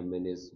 MNAs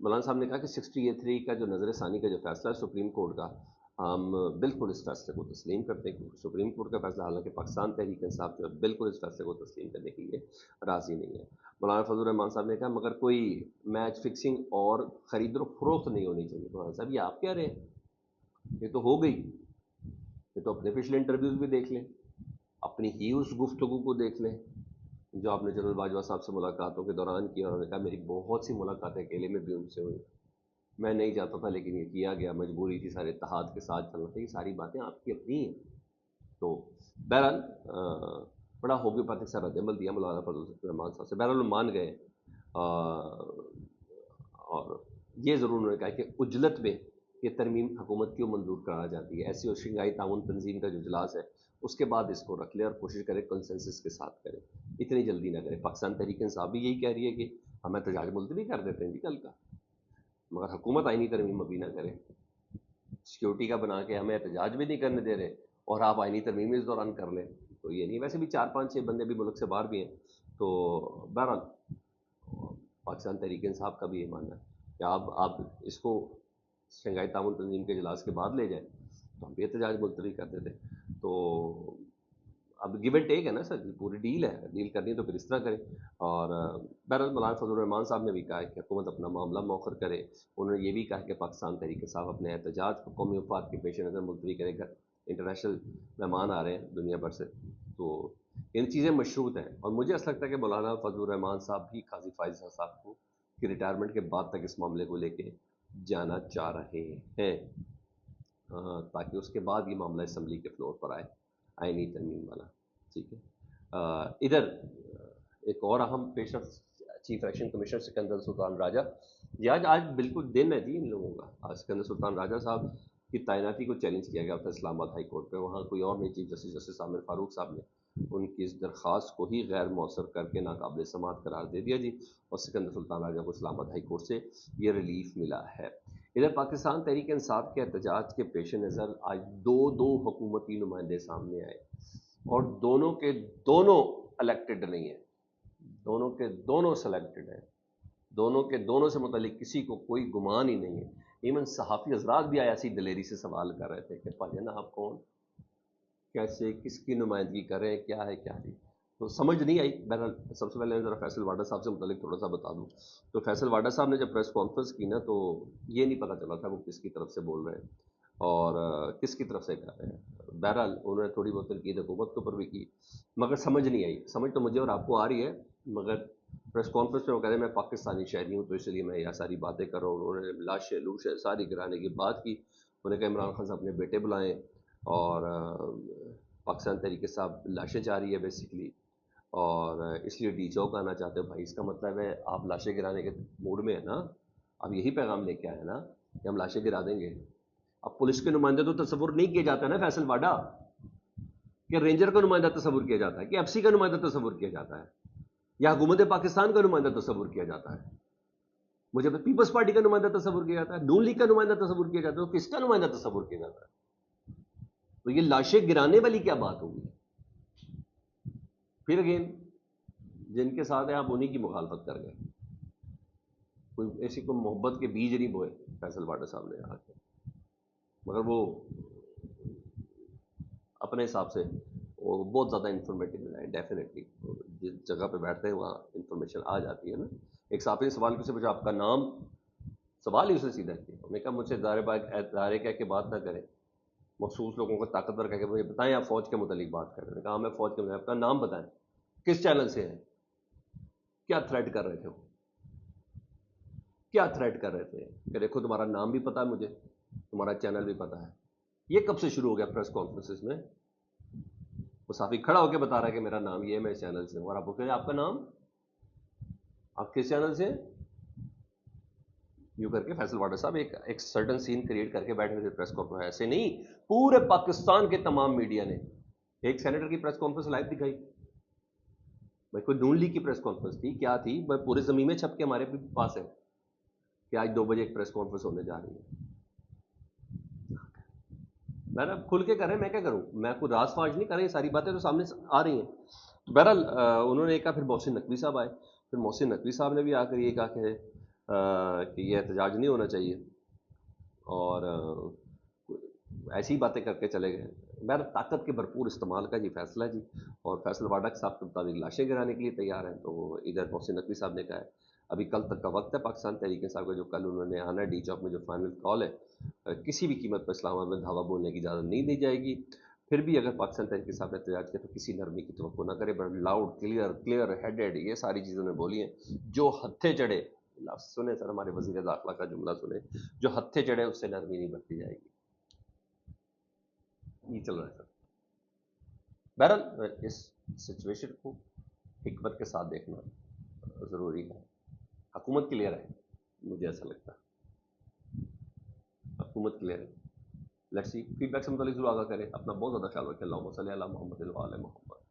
مولانا صاحب نے کہا کہ 63 کا جو نظر ثانی کا جو فیصلہ ہے سپریم کورٹ کا، ہم بالکل اس فیصلے کو تسلیم کرتے ہیں، کیونکہ سپریم کورٹ کا فیصلہ، حالانکہ پاکستان تحریک انصاف جو ہے بالکل اس فیصلے کو تسلیم کرنے کے لیے راضی نہیں ہے۔ مولانا فضل الرحمان صاحب نے کہا مگر کوئی میچ فکسنگ اور خرید و فروخت نہیں ہونی چاہیے۔ مولانا صاحب یہ آپ کہہ رہے ہیں، یہ تو ہو گئی، یہ تو اپنے پچھلے انٹرویوز بھی دیکھ لیں، اپنی ہی اس گفتگو کو دیکھ لیں جو آپ نے جنرل باجوہ صاحب سے ملاقاتوں کے دوران کی، اور انہوں نے کہا میری بہت سی ملاقاتیں اکیلے میں بھی ان سے ہوئی، میں نہیں چاہتا تھا لیکن یہ کیا گیا، مجبوری تھی، سارے اتحاد کے ساتھ چلنا تھا۔ یہ ساری باتیں آپ کی اپنی ہیں۔ تو بہرحال بڑا ہومیوپیتھک سا رد عمل دیا مولانا فضل الرحمان صاحب سے، بہرحال وہ مان گئے، اور یہ ضرور انہوں نے کہا کہ اجلت میں یہ ترمیم حکومت کیوں منظور کرا جاتی ہے، ایسی اور شنگھائی تعاون تنظیم کا جو اجلاس ہے اس کے بعد اس کو رکھ لے اور کوشش کرے کنسنسس کے ساتھ کرے، اتنی جلدی نہ کرے۔ پاکستان تحریک انصاف بھی یہی کہہ رہی ہے کہ ہم احتجاج ملتوی کر دیتے ہیں جی کل کا، مگر حکومت آئینی ترمیم ابھی نہ کرے، سیکیورٹی کا بنا کے ہمیں احتجاج بھی نہیں کرنے دے رہے اور آپ آئینی ترمیم اس دوران کر لیں، تو یہ نہیں۔ ویسے بھی 4-5-6 بندے بھی ملک سے باہر بھی ہیں، تو بہرحال پاکستان تحریک انصاف کا بھی یہ ماننا ہے کہ آپ اس کو شنگھائی تعاون تنظیم کے اجلاس کے بعد لے جائیں تو ہم بھی احتجاج ملتوی کر دیتے۔ تو اب گیو اینڈ ٹیک ہے نا سر جی، پوری ڈیل ہے، ڈیل کرنی تو پھر اس طرح کریں۔ اور بہرحال مولانا فضل الرحمان صاحب نے بھی کہا کہ حکومت اپنا معاملہ مؤخر کرے، انہوں نے یہ بھی کہا کہ پاکستان تحریک انصاف اپنے احتجاج کو قومی مفاد کے پیش نظر ملتوی کرے گا، انٹرنیشنل مہمان آ رہے ہیں دنیا بھر سے، تو ان چیزیں مشروط ہیں۔ اور مجھے ایسا لگتا ہے کہ مولانا فضل الرحمان صاحب بھی قاضی فائز صاحب کو کہ ریٹائرمنٹ کے بعد تک اس معاملے کو لے کے جانا چاہ رہے ہیں، تاکہ اس کے بعد یہ معاملہ اسمبلی کے فلور پر آئے، آئینی ترمیم والا، ٹھیک ہے۔ ادھر ایک اور اہم پیش رفت، چیف الیکشن کمشنر سکندر سلطان راجہ جی، آج بالکل دن ہے جی ان لوگوں کا۔ آج سکندر سلطان راجہ صاحب کی تعیناتی کو چیلنج کیا گیا تھا اسلام آباد ہائی کورٹ پہ، وہاں کوئی اور نہیں، چیف جسٹس عامر فاروق صاحب نے ان کی اس درخواست کو ہی غیر مؤثر کر کے ناقابل سماعت قرار دے دیا جی، اور سکندر سلطان راجہ کو اسلام آباد ہائی کورٹ سے یہ ریلیف ملا ہے۔ ادھر پاکستان تحریک انصاف کے احتجاج کے پیش نظر آج دو حکومتی نمائندے سامنے آئے، اور دونوں کے دونوں الیکٹڈ نہیں ہیں، دونوں کے دونوں سلیکٹڈ ہیں، دونوں کے دونوں سے متعلق کسی کو کوئی گمان ہی نہیں ہے۔ ایون صحافی حضرات بھی آیا ایسی دلیری سے سوال کر رہے تھے کہ پاجن آپ کون، کیسے، کس کی نمائندگی کر رہے ہیں، کیا ہے کیا نہیں، تو سمجھ نہیں آئی۔ بہرحال سب سے پہلے میں ذرا فیصل واڈا صاحب سے متعلق تھوڑا سا بتا دوں، تو فیصل واڈا صاحب نے جب پریس کانفرنس کی نا، تو یہ نہیں پتہ چلا تھا وہ کس کی طرف سے بول رہے ہیں اور کس کی طرف سے کر رہے ہیں۔ بہرحال انہوں نے تھوڑی بہت تنقید حکومت کے اوپر بھی کی، مگر سمجھ نہیں آئی۔ سمجھ تو مجھے اور آپ کو آ رہی ہے، مگر پریس کانفرنس میں وہ کہہ رہے ہیں میں پاکستانی شہری ہوں تو اس لیے میں یہ ساری باتیں کر رہا ہوں۔ انہوں نے لاشیں لوشیں ساری گرانے کی بات کی، انہوں نے کہا عمران خان صاحب اپنے بیٹے بلائیں، اور پاکستان تحریک صاحب لاشیں چاہ رہی ہے بیسیکلی، اور اس لیے ڈی چوک آنا چاہتے ہو۔ بھائی اس کا مطلب ہے آپ لاشیں گرانے کے موڈ میں ہیں نا، اب یہی پیغام لے کے آئے نا کہ ہم لاشیں گرا دیں گے۔ اب پولیس کے نمائندے تو تصور نہیں کیا جاتا ہے نا فیصل واڈا، کہ رینجر کا نمائندہ تصور کیا جاتا ہے، کہ ایف سی کا نمائندہ تصور کیا جاتا ہے، یا حکومت پاکستان کا نمائندہ تصور کیا جاتا ہے، مجھے پیپلز پارٹی کا نمائندہ تصور کیا جاتا ہے، نون لیگ کا نمائندہ تصور کیا جاتا ہے، تو کس کا نمائندہ تصور کیا جاتا ہے؟ تو یہ لاشیں گرانے والی کیا بات ہوگی؟ پھر اگین جن کے ساتھ ہیں آپ انہی کی مخالفت کر گئے، کوئی ایسی کوئی محبت کے بیج نہیں بوئے فیصل واڈا صاحب نے آ کے، مگر وہ اپنے حساب سے وہ بہت زیادہ انفارمیٹیو ملا ہے۔ ڈیفینیٹلی جس جگہ پہ بیٹھتے ہیں وہاں انفارمیشن آ جاتی ہے نا۔ ایک صحافی نے سوال کسی پوچھا آپ کا نام، سوال ہی اسے سیدھا کیا، میں نے کہا مجھ سے ادارے کہہ کے بات نہ کریں، مخصوص لوگوں کو طاقتور کہہ کے مجھے بتائیں آپ فوج کے متعلق بات کر رہے ہیں۔ میں نے کہا میں فوج کے متعلق، آپ کا نام بتائیں، کس چینل سے ہیں، کیا تھریٹ کر رہے تھے، وہ کیا تھریٹ کر رہے تھے کہ دیکھو تمہارا نام بھی پتا ہے مجھے، تمہارا چینل بھی پتا ہے۔ یہ کب سے شروع ہو گیا پریس کانفرنسز میں؟ وہ صحافی کھڑا ہو کے بتا رہا ہے کہ میرا نام یہ ہے، میں اس چینل سے ہوں، اور آپ کو کہیں آپ کا نام، آپ کس چینل سے؟ یوں کر کے فیصل واڈا صاحب ایک سرٹن سین کریٹ کر کے بیٹھے تھے پریس کانفرنس۔ ایسے نہیں، پورے پاکستان کے تمام میڈیا نے ایک سینیٹر کی پریس کانفرنس لائیو دکھائی، بھائی کوئی نون لیگ کی پریس کانفرنس تھی کیا تھی، پورے زمین میں چھپ کے ہمارے پاس ہے کہ آج 2 بجے ایک پریس کانفرنس ہونے جا رہی ہے۔ میں نے کھل کے کر رہے ہیں، میں کیا کروں، میں کوئی راز فاش نہیں کر رہی، ساری باتیں تو سامنے آ رہی ہیں۔ بہرحال انہوں نے کہا، پھر محسن نقوی صاحب آئے، پھر محسن نقوی صاحب نے بھی آ کر یہ کہا کہ کہ یہ احتجاج نہیں ہونا چاہیے، اور ایسی ہی باتیں کر کے چلے گئے۔ بہر طاقت کے بھرپور استعمال کا یہ فیصلہ ہے جی، اور فیصل واڈک صاحب کے مطابق لاشیں گرانے کے لیے تیار ہیں، تو ادھر محسن نقوی صاحب نے کہا ہے ابھی کل تک کا وقت ہے پاکستان تحریک انصاف کا، جو کل انہوں نے آنا ہے ڈی چوک میں جو فائنل کال ہے، کسی بھی قیمت پر اسلام آباد میں دھاوا بولنے کی اجازت نہیں دی جائے گی۔ پھر بھی اگر پاکستان تحریک انصاف نے احتجاج کیا تو کسی نرمی کی توقع نہ کرے، بٹ لاؤڈ کلیئر ہیڈڈ یہ ساری چیزوں نے بولی ہیں، جو ہتھے چڑھے، لفظ سنیں سر، ہمارے وزیر داخلہ کا جملہ سنیں، جو ہتھے چڑھے اس سے نرمی نہیں برتی جائے گی۔ یہ چل رہا ہے سر۔ بہرحال اس سچویشن کو حکمت کے ساتھ دیکھنا ضروری ہے۔ حکومت کلیئر ہے، مجھے ایسا لگتا ہے حکومت کلیئر ہے۔ لیٹس سی، فیڈ بیک سے متعلق ضرور آگاہ کریں، اپنا بہت زیادہ خیال رکھیں۔ اللہم صلی علی محمد و علی محمد۔